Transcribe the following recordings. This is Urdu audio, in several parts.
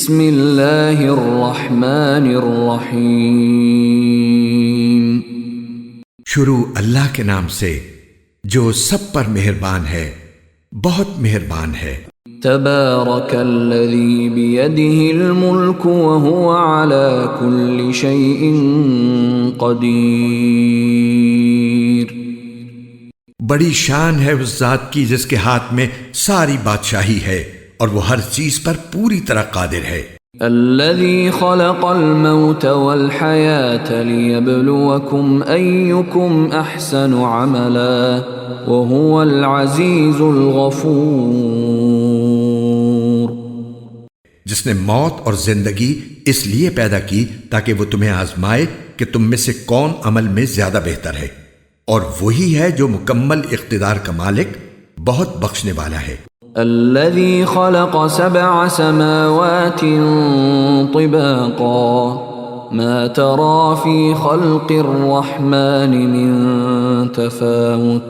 بسم اللہ الرحمن الرحیم شروع اللہ کے نام سے جو سب پر مہربان ہے، بہت مہربان ہے۔ تبارک الذی بیدہ الملک وہو علی کل شیء قدیر۔ بڑی شان ہے اس ذات کی جس کے ہاتھ میں ساری بادشاہی ہے اور وہ ہر چیز پر پوری طرح قادر ہے۔ الذي خلق الموت والحياة ليبلوكم أيكم أحسن عملا وهو العزيز الغفور۔ جس نے موت اور زندگی اس لیے پیدا کی تاکہ وہ تمہیں آزمائے کہ تم میں سے کون عمل میں زیادہ بہتر ہے، اور وہی ہے جو مکمل اقتدار کا مالک، بہت بخشنے والا ہے۔ الذي خلق 7 سماوات طباقا ما ترى في خلق الرحمن من تفاوت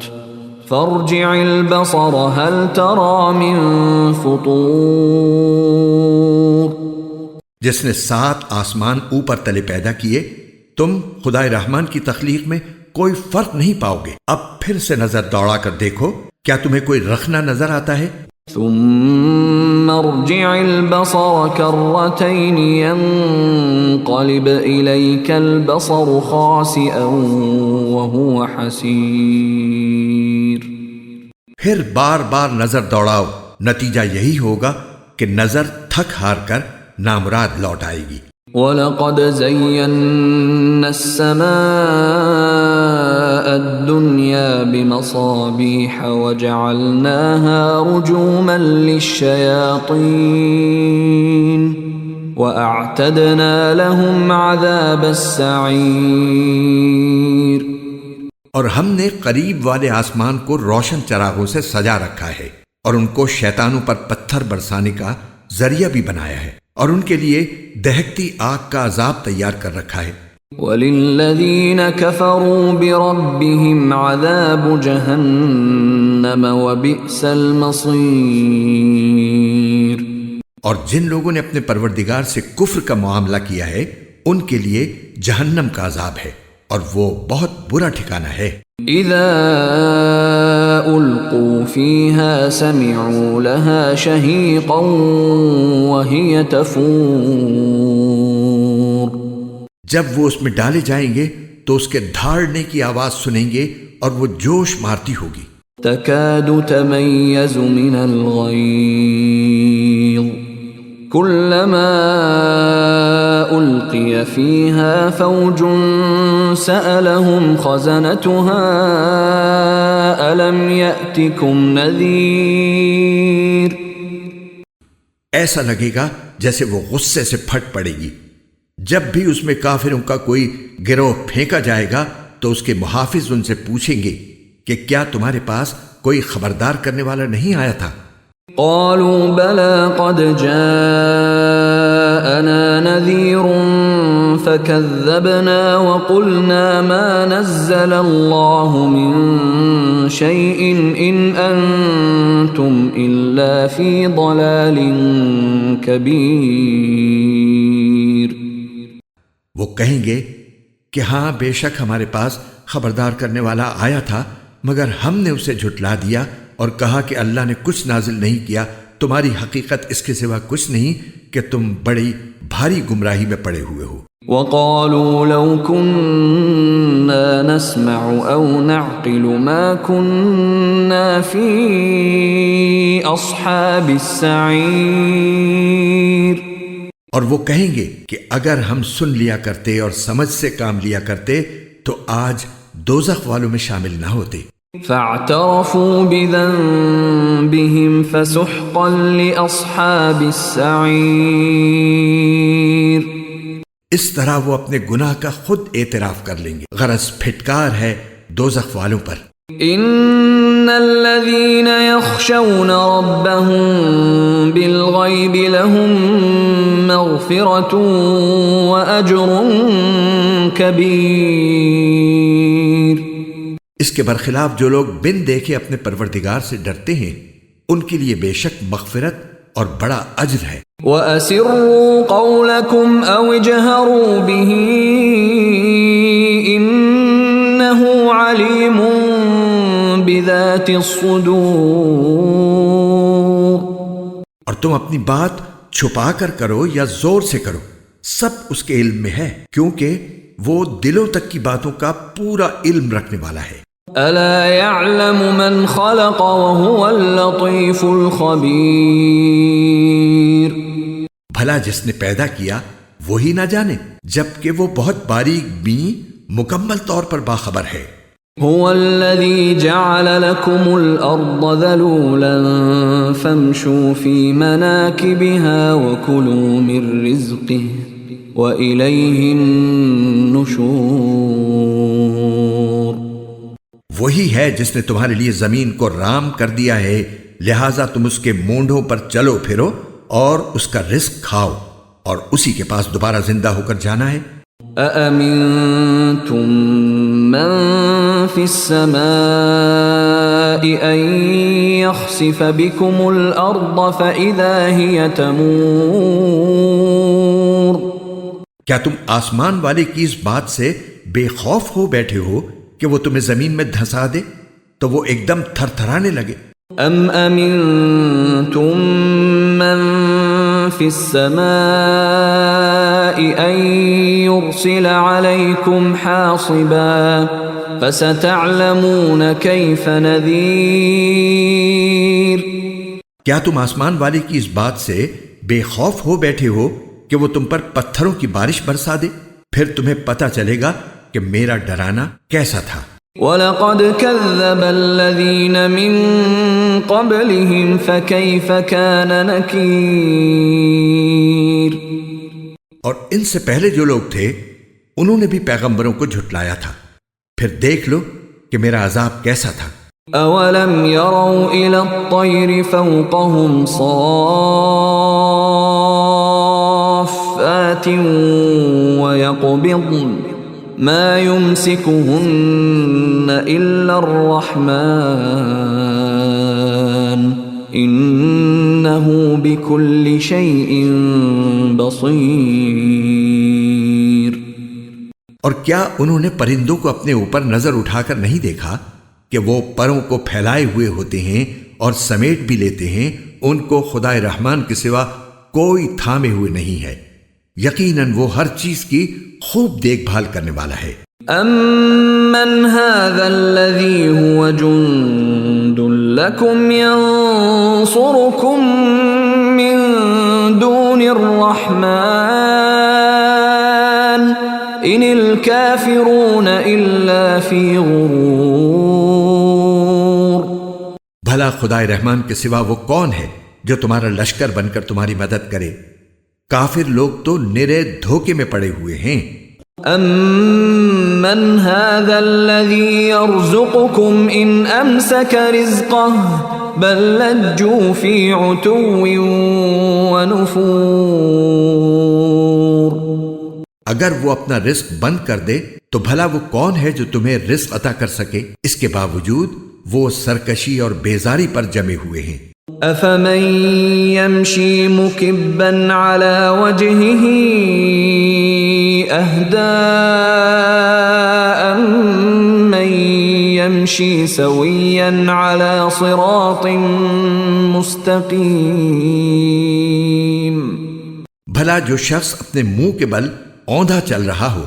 فارجع البصر هل ترى من فطور۔ جس نے 7 آسمان اوپر تلے پیدا کیے، تم خدائے رحمان کی تخلیق میں کوئی فرق نہیں پاؤ گے۔ اب پھر سے نظر دوڑا کر دیکھو، کیا تمہیں کوئی رخنہ نظر آتا ہے؟ ثم ارجع البصر كرتين ينقلب إليك البصر خاسئا وهو حسير۔ پھر بار بار نظر دوڑاؤ، نتیجہ یہی ہوگا کہ نظر تھک ہار کر نامراد لوٹ آئے گی۔ وَلَقَدْ زَيَّنَّا السَّمَاءَ الدُّنْيَا بِمَصَابِيحَ وَجَعَلْنَاهَا رُجُومًا لِلشَّيَاطِينِ وَأَعْتَدْنَا لَهُمْ عَذَابَ السَّعِيرِ۔ اور ہم نے قریب والے آسمان کو روشن چراغوں سے سجا رکھا ہے، اور ان کو شیطانوں پر پتھر برسانے کا ذریعہ بھی بنایا ہے، اور ان کے لیے دہکتی آگ کا عذاب تیار کر رکھا ہے۔ وَلِلَّذِينَ كَفَرُوا بِرَبِّهِمْ عَذَابُ جَهَنَّمَ وَبِئْسَ الْمَصِيرُ۔ اور جن لوگوں نے اپنے پروردگار سے کفر کا معاملہ کیا ہے، ان کے لیے جہنم کا عذاب ہے، اور وہ بہت برا ٹھکانہ ہے۔ اذا القوا فيها سمعوا لها شهيقا وهي تفور۔ جب وہ اس میں ڈالے جائیں گے تو اس کے دھاڑنے کی آواز سنیں گے اور وہ جوش مارتی ہوگی۔ تكاد تميز من الغيظ كلما ألقي فيها فوج سألهم خزنتها ألم يأتكم نذير۔ ایسا لگے گا جیسے وہ غصے سے پھٹ پڑے گی۔ جب بھی اس میں کافروں کا کوئی گروہ پھینکا جائے گا تو اس کے محافظ ان سے پوچھیں گے کہ کیا تمہارے پاس کوئی خبردار کرنے والا نہیں آیا تھا؟ قالوا بلى قد جاءنا نذير فكذبنا وقلنا ما نزل الله من شيء إن أنتم إلا في ضلال كبير۔ وہ کہیں گے کہ ہاں بے شک ہمارے پاس خبردار کرنے والا آیا تھا، مگر ہم نے اسے جھٹلا دیا اور کہا کہ اللہ نے کچھ نازل نہیں کیا، تمہاری حقیقت اس کے سوا کچھ نہیں کہ تم بڑی بھاری گمراہی میں پڑے ہوئے ہو۔ وقالوا لو كنا نسمع او نعقل ما كنا في اصحاب السعير۔ اور وہ کہیں گے کہ اگر ہم سن لیا کرتے اور سمجھ سے کام لیا کرتے تو آج دوزخ والوں میں شامل نہ ہوتے۔ فاعترفوا بذنبهم فسحقا لأصحاب السعير۔ اس طرح وہ اپنے گناہ کا خود اعتراف کر لیں گے، غرض پھٹکار ہے دوزخ والوں پر۔ ان الذين يخشون ربهم بالغيب لهم مغفرة وأجر كبير۔ اس کے برخلاف جو لوگ بن دیکھے اپنے پروردگار سے ڈرتے ہیں، ان کے لیے بے شک مغفرت اور بڑا اجر ہے۔ وَأَسِرُّوا قَوْلَكُمْ أَوْ اجْهَرُوا بِهِ إِنَّهُ عَلِيمٌ بِذَاتِ الصُّدُورِ۔ اور تم اپنی بات چھپا کر کرو یا زور سے کرو، سب اس کے علم میں ہے، کیونکہ وہ دلوں تک کی باتوں کا پورا علم رکھنے والا ہے۔ أَلَا يَعْلَمُ مَنْ خَلَقَ وَهُوَ اللَّطِيفُ الْخَبِيرُ۔ بھلا جس نے پیدا کیا وہی نہ جانے، جبکہ وہ بہت باریک بین مکمل طور پر باخبر ہے۔ هو الذي جعل لكم الأرض ذلولا فامشوا في مناكبها وكلوا من رزقه وإليه النشور۔ وہی ہے جس نے تمہارے لیے زمین کو رام کر دیا ہے، لہٰذا تم اس کے مونڈوں پر چلو پھرو اور اس کا رزق کھاؤ، اور اسی کے پاس دوبارہ زندہ ہو کر جانا ہے۔ أَأَمِنتُم مَّن فِي السَّمَاءِ أَن يَخْسِفَ بِكُمُ الْأَرْضَ فَإِذَا هِيَ تَمُورُ۔ کیا تم آسمان والے کی اس بات سے بے خوف ہو بیٹھے ہو کہ وہ تمہیں زمین میں دھسا دے تو وہ ایک دم تھر تھرانے لگے؟ ام امنتم من فی السماء ان يرسل علیکم حاصبا فستعلمون کیف نذیر۔ کیا تم آسمان والے کی اس بات سے بے خوف ہو بیٹھے ہو کہ وہ تم پر پتھروں کی بارش برسا دے؟ پھر تمہیں پتہ چلے گا کہ میرا ڈرانا کیسا تھا۔ وَلَقَدْ كَذَّبَ الَّذِينَ مِن قَبْلِهِمْ فَكَيْفَ كَانَ نَكِيرٌ۔ اور ان سے پہلے جو لوگ تھے انہوں نے بھی پیغمبروں کو جھٹلایا تھا، پھر دیکھ لو کہ میرا عذاب کیسا تھا۔ أَوَلَمْ يَرَوْا إِلَى الطَّيْرِ فَوْقَهُمْ صَافَّاتٍ وَيَقْبِضْنَ مَا يُمْسِكُهُنَّ إِلَّا الرَّحْمَنُ إِنَّهُ بِكُلِّ شَيْءٍ بَصِيرٌ۔ اور کیا انہوں نے پرندوں کو اپنے اوپر نظر اٹھا کر نہیں دیکھا کہ وہ پروں کو پھیلائے ہوئے ہوتے ہیں اور سمیٹ بھی لیتے ہیں، ان کو خدائے رحمان کے سوا کوئی تھامے ہوئے نہیں ہے، یقیناً وہ ہر چیز کی خوب دیکھ بھال کرنے والا ہے۔ أَمَّنْ هَذَا الَّذِي هُوَ جُنْدٌ لَكُمْ يَنْصُرُكُمْ مِنْ دُونِ الرَّحْمَنِ إِنِ الْكَافِرُونَ إِلَّا فِي غُرُورٍ۔ بھلا خدائے رحمان کے سوا وہ کون ہے جو تمہارا لشکر بن کر تمہاری مدد کرے؟ کافر لوگ تو نرے دھوکے میں پڑے ہوئے ہیں۔ أَمَّنْ هَذَا الَّذِي يَرْزُقُكُمْ إِنْ أَمْسَكَ رِزْقَهُ بَلْ لَجُّوا فِي عُتُوٍّ وَنُفُورٍ۔ اگر وہ اپنا رزق بند کر دے تو بھلا وہ کون ہے جو تمہیں رزق عطا کر سکے؟ اس کے باوجود وہ سرکشی اور بیزاری پر جمے ہوئے ہیں۔ أَفَمَن يَمْشِي مُكِبًّا عَلَى وَجْهِهِ أَهْدَىٰ أَمَّن يَمْشِي سَوِيًّا عَلَى صِرَاطٍ مُسْتَقِيمٍ۔ بھلا جو شخص اپنے منہ کے بل اوندھا چل رہا ہو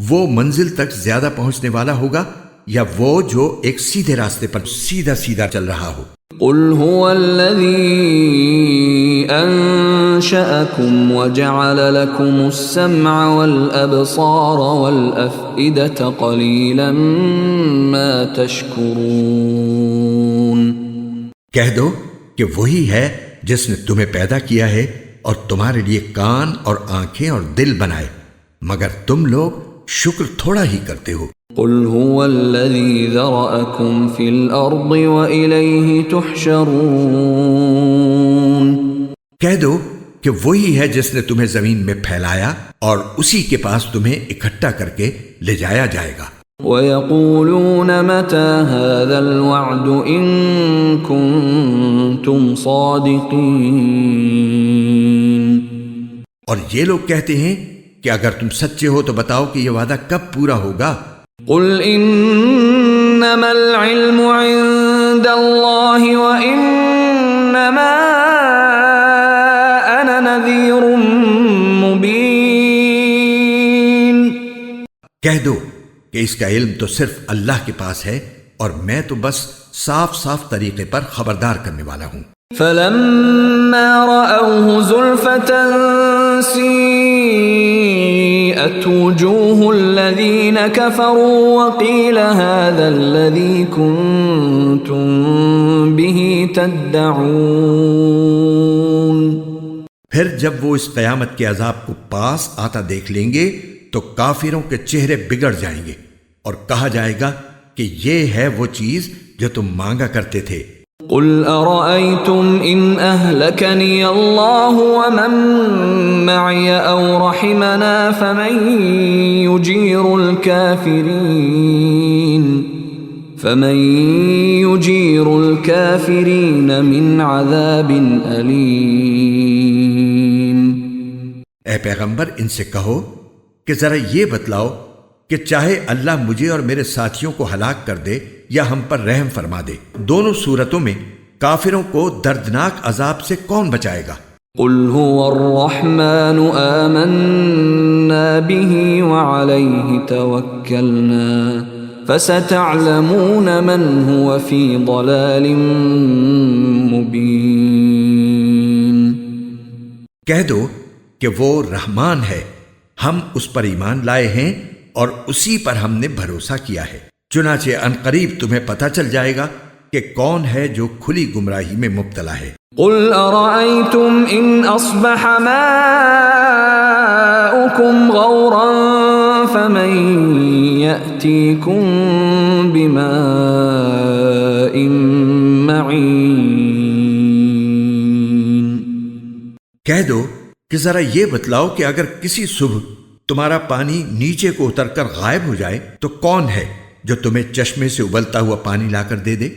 وہ منزل تک زیادہ پہنچنے والا ہوگا یا وہ جو ایک سیدھے راستے پر سیدھا سیدھا چل رہا ہو؟ قل هو الذي أنشأكم وجعل لكم السمع والأبصار والأفئدة قليلا ما تشكرون۔ کہہ دو کہ وہی ہے جس نے تمہیں پیدا کیا ہے اور تمہارے لیے کان اور آنکھیں اور دل بنائے، مگر تم لوگ شکر تھوڑا ہی کرتے ہو۔ قل هو الذي ذرأكم في الأرض وإليه تحشرون۔ کہہ دو کہ وہی ہے جس نے تمہیں زمین میں پھیلایا اور اسی کے پاس تمہیں اکٹھا کر کے لے جایا جائے گا۔ وَيَقُولُونَ مَتَى هَذَا الْوَعْدُ إِن كُنتُمْ صَادِقِينَ۔ اور یہ لوگ کہتے ہیں کہ اگر تم سچے ہو تو بتاؤ کہ یہ وعدہ کب پورا ہوگا؟ قل انما العلم عند اللہ وانما انا نذیر مبین۔ کہہ دو کہ اس کا علم تو صرف اللہ کے پاس ہے اور میں تو بس صاف صاف طریقے پر خبردار کرنے والا ہوں۔ فلما رأوه زلفة سيئت وجوه الذين كفروا وقيل هذا الذي كنتم به تدعون۔ پھر جب وہ اس قیامت کے عذاب کو پاس آتا دیکھ لیں گے تو کافروں کے چہرے بگڑ جائیں گے اور کہا جائے گا کہ یہ ہے وہ چیز جو تم مانگا کرتے تھے۔ قل ارأيتم ان اهلكني الله ومن معي او رحمنا فمن يجير الكافرين من عذاب أليم۔ اے پیغمبر ان سے کہو کہ ذرا یہ بتلاؤ کہ چاہے اللہ مجھے اور میرے ساتھیوں کو ہلاک کر دے یا ہم پر رحم فرما دے، دونوں صورتوں میں کافروں کو دردناک عذاب سے کون بچائے گا؟ قل هو الرحمن آمنا به وعليه توكلنا فستعلمون من هو في ضلال مبين۔ کہہ دو کہ وہ رحمان ہے، ہم اس پر ایمان لائے ہیں اور اسی پر ہم نے بھروسہ کیا ہے، چنانچہ عنقریب تمہیں پتہ چل جائے گا کہ کون ہے جو کھلی گمراہی میں مبتلا ہے۔ قل ارأيتم ان اصبح ماؤكم غورا فمن يأتيكم بماء معين۔ کہہ دو کہ ذرا یہ بتلاؤ کہ اگر کسی صبح تمہارا پانی نیچے کو اتر کر غائب ہو جائے تو کون ہے جو تمہیں چشمے سے ابلتا ہوا پانی لا کر دے دے؟